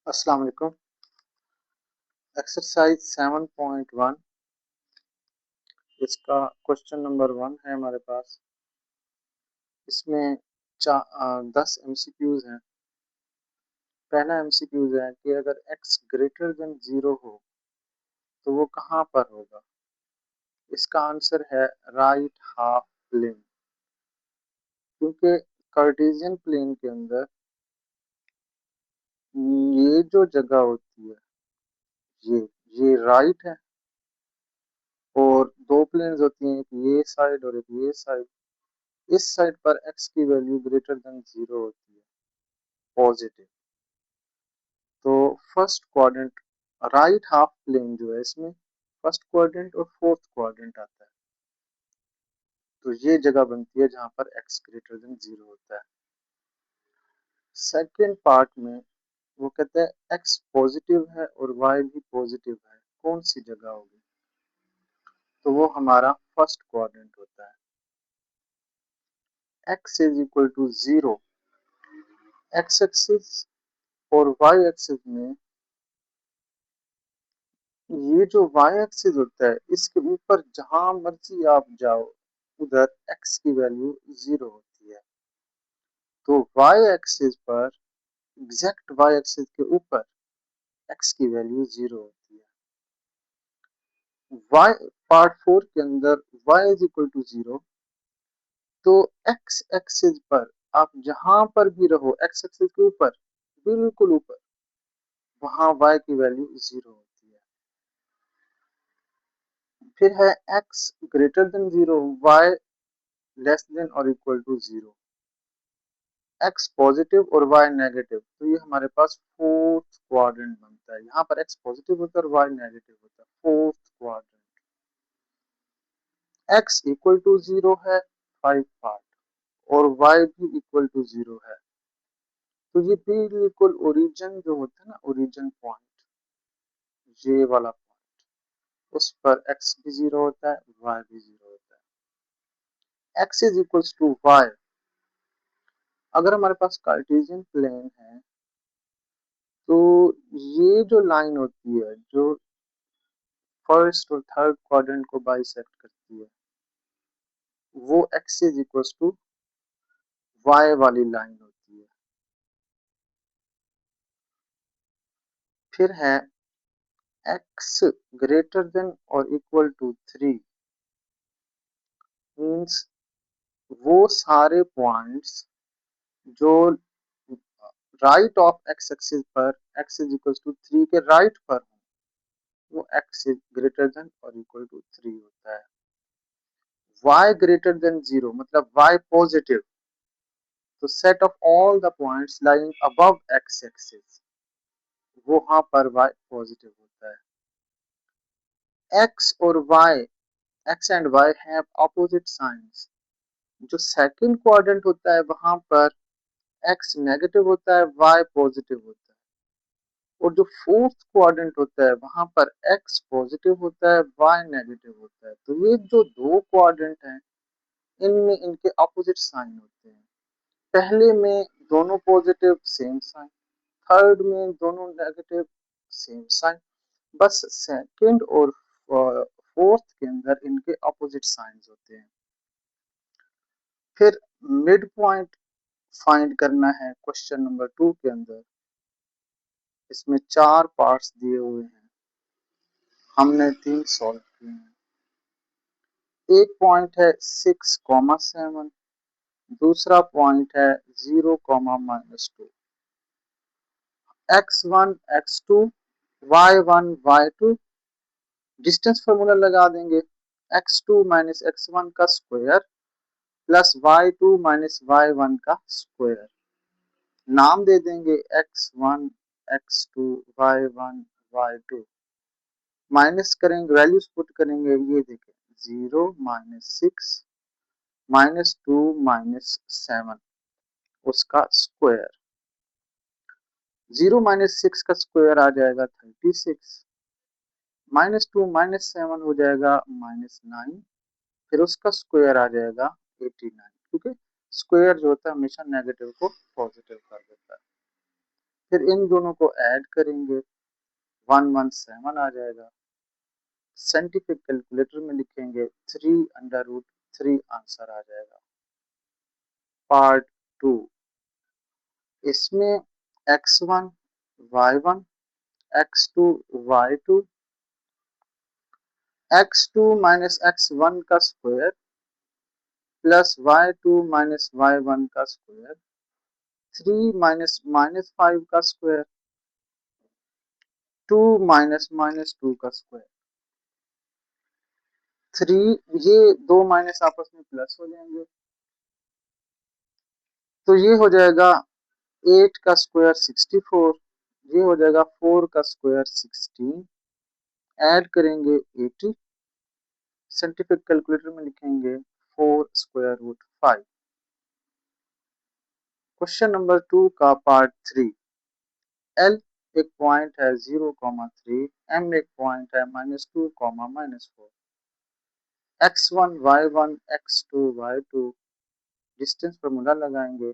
अस्सलाम वालेकुम। एक्सरसाइज 7.1 इसका क्वेश्चन नंबर 1 है हमारे पास। इसमें 10 एमसीक्यूज हैं। पहला एमसीक्यूज है कि अगर x ग्रेटर देन 0 हो तो वो कहाँ पर होगा। इसका आंसर है राइट हाफ प्लेन, क्योंकि कार्टेशियन प्लेन के अंदर ये जो जगह होती है ये ये राइट है, और दो प्लेन्स होती हैं, एक ये साइड और एक ये साइड। इस साइड पर x की वैल्यू ग्रेटर देन 0 होती है, पॉजिटिव। तो first quadrant right half plane जो है इसमें फर्स्ट क्वाड्रेंट और फोर्थ क्वाड्रेंट आता है। तो ये जगह बनती है जहां पर x ग्रेटर देन 0 होता है। सेकेंड पार्ट में वो कहते हैं x पॉजिटिव है और y भी पॉजिटिव है, कौन सी जगह होगी। तो वो हमारा फर्स्ट क्वाड्रेंट होता है। x is equal to 0, x axis और y एक्सिस में ये जो y एक्सिस होता है इसके ऊपर जहां मर्जी आप जाओ उधर x की वैल्यू 0 होती है। तो y एक्सिस पर एग्जैक्ट y एक्सिस के ऊपर x की वैल्यू 0 होती है। y पार्ट 4 के अंदर y इज इक्वल टू 0, तो x एक्सिस पर आप जहां पर भी रहो x एक्सिस के ऊपर बिल्कुल ऊपर वहां y की वैल्यू 0 होती है। फिर है x greater than 0, y less than और इक्वल टू 0, x पॉजिटिव और y नेगेटिव। तो ये हमारे पास फोर्थ क्वाड्रेंट बनता है। यहाँ पर x पॉजिटिव होता है और y नेगेटिव होता है, fourth quadrant. x equal to 0 है 5 पार्ट और y भी इक्वल टू 0 है। तो ये बिल्कुल ओरिजिन जो होता है ना, ओरिजिन पॉइंट, ये वाला पॉइंट, उस पर x भी 0 होता है, y भी 0 होता है। x is equal to y। अगर हमारे पास कार्टेशियन प्लेन है तो ये जो लाइन होती है जो फर्स्ट और थर्ड क्वाड्रेंट को बाइसेक्ट करती है वो x is equal to y वाली लाइन होती है। फिर है x ग्रेटर देन और इक्वल टू 3, मीन्स वो सारे पॉइंट्स जो राइट ऑफ x एक्सिस पर x इज इक्वल टू 3 के राइट पर हो वो x इज ग्रेटर देन और इक्वल टू 3 होता है। y ग्रेटर देन 0 मतलब y पॉजिटिव, तो set of all the points lying above x axis वहां पर y पॉजिटिव होता है। x और y, x and y have opposite science. जो सेकंड क्वाड्रेंट होता है वहां पर x नेगेटिव होता है, y पॉजिटिव होता है। और जो फोर्थ क्वाड्रेंट होता है वहां पर x पॉजिटिव होता है, y नेगेटिव होता है। तो ये जो दो क्वाड्रेंट हैं इनमें इनके ऑपोजिट साइन होते हैं। पहले में दोनों पॉजिटिव सेम साइन, थर्ड में दोनों नेगेटिव सेम साइन। बस सेकंड और फोर्थ के अंदर इनके ऑपोजिट साइंस होते हैं। फिर मिड पॉइंट फाइंड करना है क्वेश्चन नंबर 2 के अंदर। इसमें 4 पार्ट्स दिए हुए हैं, हमने 3 सॉल्व किए हैं। एक पॉइंट है 6,7, दूसरा पॉइंट है 0,-2, x1 x2 y1 y2। Distance formula लगा देंगे, x2 माइनस x1 का square plus y2 minus y1 का स्क्वायर। नाम दे देंगे x1 x2 y1 y2। Minus करेंगे, वैल्यूज पुट करेंगे, ये देखें 0 माइनस 6 माइनस 2 माइनस 7 उसका स्क्वायर। 0 माइनस 6 का स्क्वायर आ जाएगा 36, माइनस 2 माइनस 7 हो जाएगा -9, फिर उसका स्क्वायर आ जाएगा 89, क्योंकि स्क्वायर जो होता है हमेशा नेगेटिव को पॉजिटिव कर देता है। फिर इन दोनों को ऐड करेंगे, 117 आ जाएगा। साइंटिफिक कैलकुलेटर में लिखेंगे 3√3 आंसर आ जाएगा। पार्ट 2, इसमें x1 y1 x2 y2 x2 minus x1 का square plus y2 minus y1 का स्क्वायर, 3 माइनस माइनस 5 का स्क्वायर, 2 माइनस माइनस 2 का स्क्वायर, 3, ये दो माइनस आपस में प्लस हो जाएंगे, तो ये हो जाएगा 8 का स्क्वायर 64, ये हो जाएगा 4 का स्क्वायर 16, ऐड करेंगे 80, साइंटिफिक कैलकुलेटर में लिखेंगे 4 स्क्वायर रूट 5। क्वेश्चन नंबर 2 का पार्ट 3, एल एक पॉइंट है 0,3, एम एक पॉइंट है -2, -4, x1 y1 x2 y2, distance formula लगाएंगे,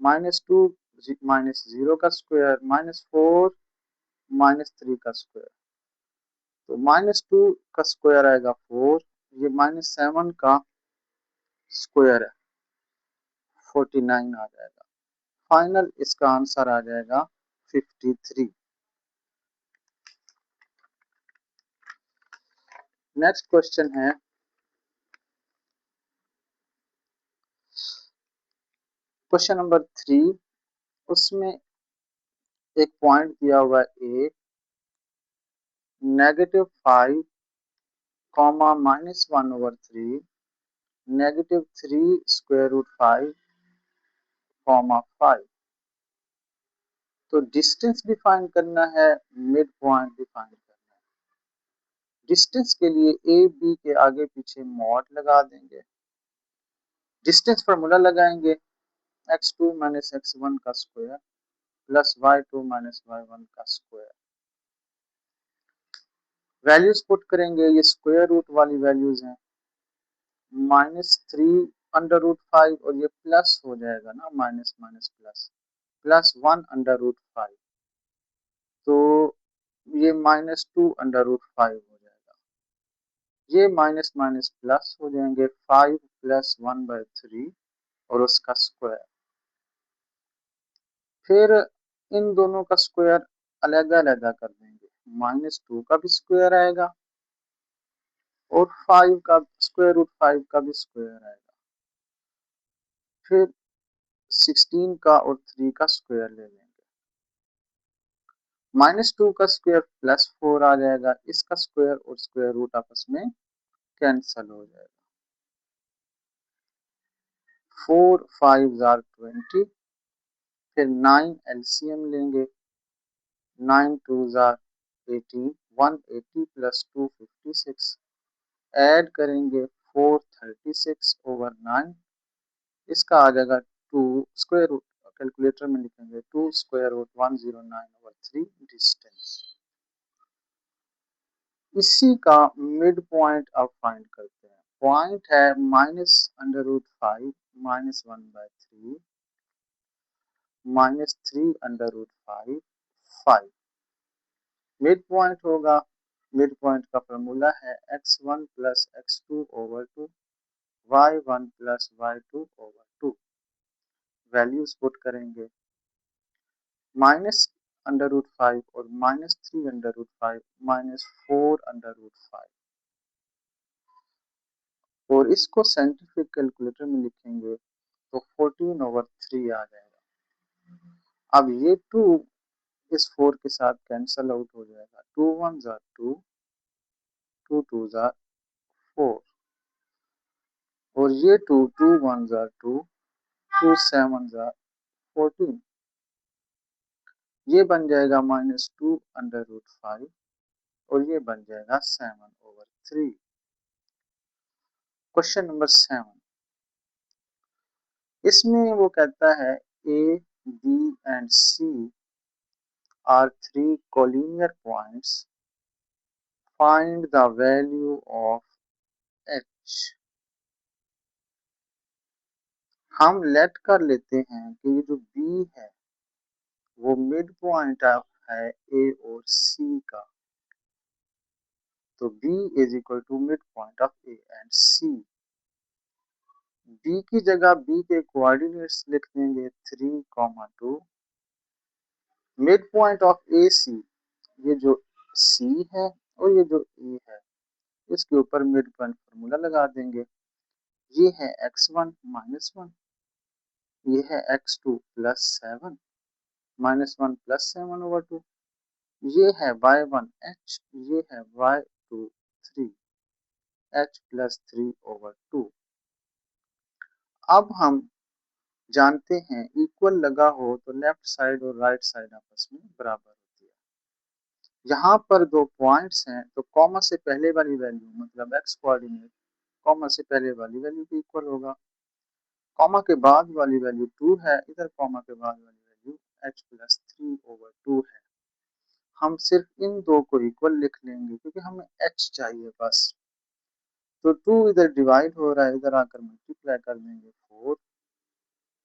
-2 -0 का स्क्वायर -4 -3 का स्क्वायर, तो -2 का स्क्वायर आएगा 4, ये -7 का स्क्वायर है 49 आ जाएगा। फाइनल इसका आंसर आ जाएगा 53। नेक्स्ट क्वेश्चन है क्वेश्चन नंबर 3, उसमें एक पॉइंट दिया हुआ है ए, -5 -1/3, -3 स्क्वायर रूट 5 5, तो डिस्टेंस डिफाइन करना है, मिड पॉइंट डिफाइन करना है। डिस्टेंस के लिए ए बी के आगे पीछे मॉड लगा देंगे, डिस्टेंस फार्मूला लगाएंगे, x2 माइनस x1 का square plus y2 minus y1 का स्क्वायर, वैल्यूज पुट करेंगे, ये स्क्वायर रूट वाली वैल्यूज हैं, -3√5 और ये प्लस हो जाएगा ना, माइनस माइनस प्लस, प्लस 1√5, तो ये -2√5 हो जाएगा, ये माइनस माइनस प्लस हो जाएंगे, 5 प्लस 1/3 और उसका स्क्वायर, फिर इन दोनों का स्क्वायर अलग अलग कर देंगे, -2 का भी स्क्वायर आएगा और 5 का स्क्वायर रूट 5 का भी स्क्वायर आएगा, फिर 16 का और 3 का स्क्वायर ले लेंगे, -2 का स्क्वायर +4 आ जाएगा, इसका स्क्वायर और स्क्वायर रूट आपस में कैंसल हो जाएगा, 4 5 आर 20, फिर 9 एलसीएम लेंगे, 9 2 आर 18, 180 प्लस 2 56, ऐड करेंगे 436/9, इसका आ जाएगा 2 स्क्वायर रूट, कैलकुलेटर में लिखेंगे 2 स्क्वायर रूट 109/3 डिस्टेंस। इसी का मिड पॉइंट अब फाइंड करते हैं, पॉइंट है -√5 -1/3 -3√5 5, मिड पॉइंट होगा, मिड पॉइंट का फॉर्मूला है x1 plus x2/2 y1 plus y2/2, values put करेंगे, -√5 और -3√5 -4√5, और इसको साइंटिफिक कैलकुलेटर में लिखेंगे तो 14/3 आ जाएगा। अब ये 2 इस 4 के साथ कैंसल आउट हो जाएगा, 2 1 आर 2, 2 2 आर 4, और ये 2 2 1 आर 2, 2 7 आर 14, ये बन जाएगा -2√5 और ये बन जाएगा 7/3। क्वेश्चन नंबर 7, इसमें वो कहता है A B and C are 3 collinear points, find the value of h। हम लेट कर लेते हैं कि ये जो बी है वो मिड पॉइंट है ए और सी का। तो B is equal to mid point of A and C. B की जगह B के कोऑर्डिनेट्स लिख देंगे 3, 2। मिड पॉइंट ऑफ ए सी, ये जो C है और ये जो E है, इसके ऊपर मिड पॉइंट फार्मूला लगा देंगे। ये है x1 -1, ये है x2 +7, -1 +7/2। ये है y1 h, ये है y2 3, h +3/2। अब हम जानते हैं इक्वल लगा हो तो लेफ्ट साइड और राइट साइड आपस में बराबर होती है। यहाँ पर दो पॉइंट्स हैं तो कॉमा से पहले वाली वैल्यू मतलब x कोऑर्डिनेट कॉमा से पहले वाली वैल्यू के इक्वल होगा। कॉमा के बाद वाली वैल्यू 2 है, इधर कॉमा के बाद वाली वैल्यू h +3/2 है। हम सिर्फ इन दो को इक्वल लिख लेंगे क्योंकि हमें h चाहिए बस। तो 2 इधर डिवाइड हो रहा है, इधर आकर मल्टीप्लाई कर देंगे 4।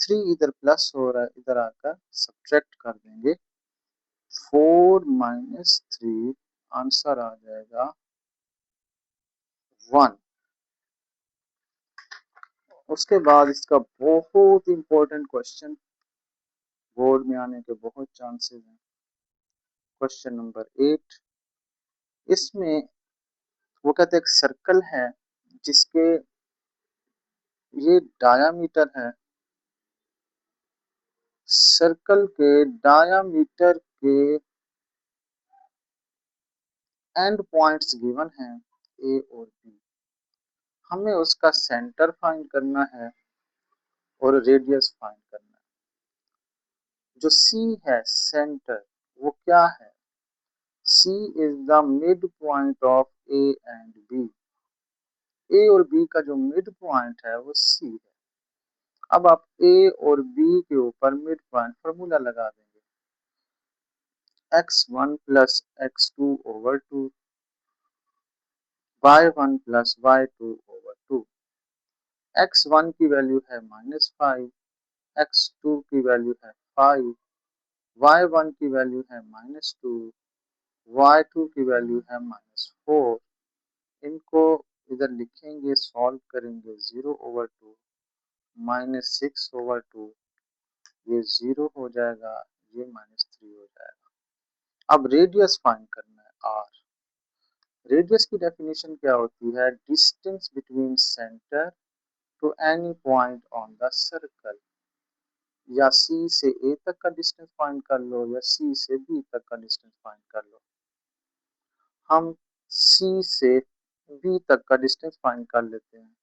3 इधर प्लस हो रहा है, इधर आकर सब्ट्रैक्ट कर देंगे 4 - 3। आंसर आ जाएगा 1। उसके बाद इसका बहुत इंपॉर्टेंट क्वेश्चन बोर्ड में आने के बहुत चांसेस हैं। क्वेश्चन नंबर 8, इसमें वो कहते हैं एक सर्कल है जिसके ये डायामीटर है, सर्कल के डायामीटर के एंड पॉइंट्स गिवन हैं ए और बी। हमें उसका सेंटर फाइंड करना है और रेडियस फाइंड करना है। जो सी है सेंटर, वो क्या है? C is the mid point of A and B. A और बी का जो मिड पॉइंट है वो सी है। अब आप ए और बी के ऊपर मिड पॉइंट फार्मूला लगा देंगे x1 + x2/2, y1 + y2/2। x1 की वैल्यू है -5, x2 की वैल्यू है 5, y1 की वैल्यू है -2, y2 की वैल्यू है -4। इनको इधर लिखेंगे, सॉल्व करेंगे 0/2 -6/2, ये 0 हो जाएगा, ये -3 हो जाएगा। अब रेडियस फाइंड करना है r। रेडियस की डेफिनेशन क्या होती है? Distance between centre to any point on the circle. या C से A तक का डिस्टेंस फाइंड कर लो या C से B तक का डिस्टेंस फाइंड कर लो। हम C से B तक का डिस्टेंस फाइंड कर लेते हैं।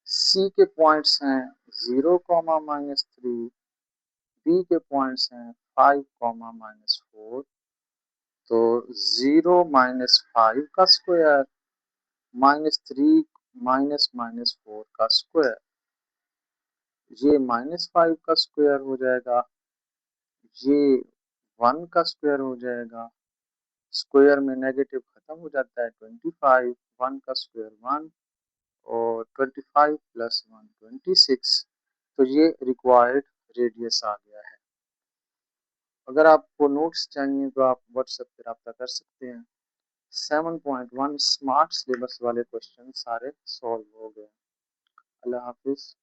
C के पॉइंट्स हैं 0, -3, B के पॉइंट्स हैं 5, -4। तो 0 - 5 का स्क्वायर -3 -4 का स्क्वायर, ये -5 का स्क्वायर हो जाएगा, ये 1 का स्क्वायर हो जाएगा। स्क्वायर में नेगेटिव खत्म हो जाता है, 25, 1 का स्क्वायर 1 और 25 + 1 26। तो ये रिक्वायर्ड रेडियस आ गया है। अगर आपको नोट्स चाहिए तो आप व्हाट्सएप पर रब्ता कर सकते हैं। 7.1 स्मार्ट सिलेबस वाले क्वेश्चन सारे सॉल्व हो गए। अल्लाह हाफिज।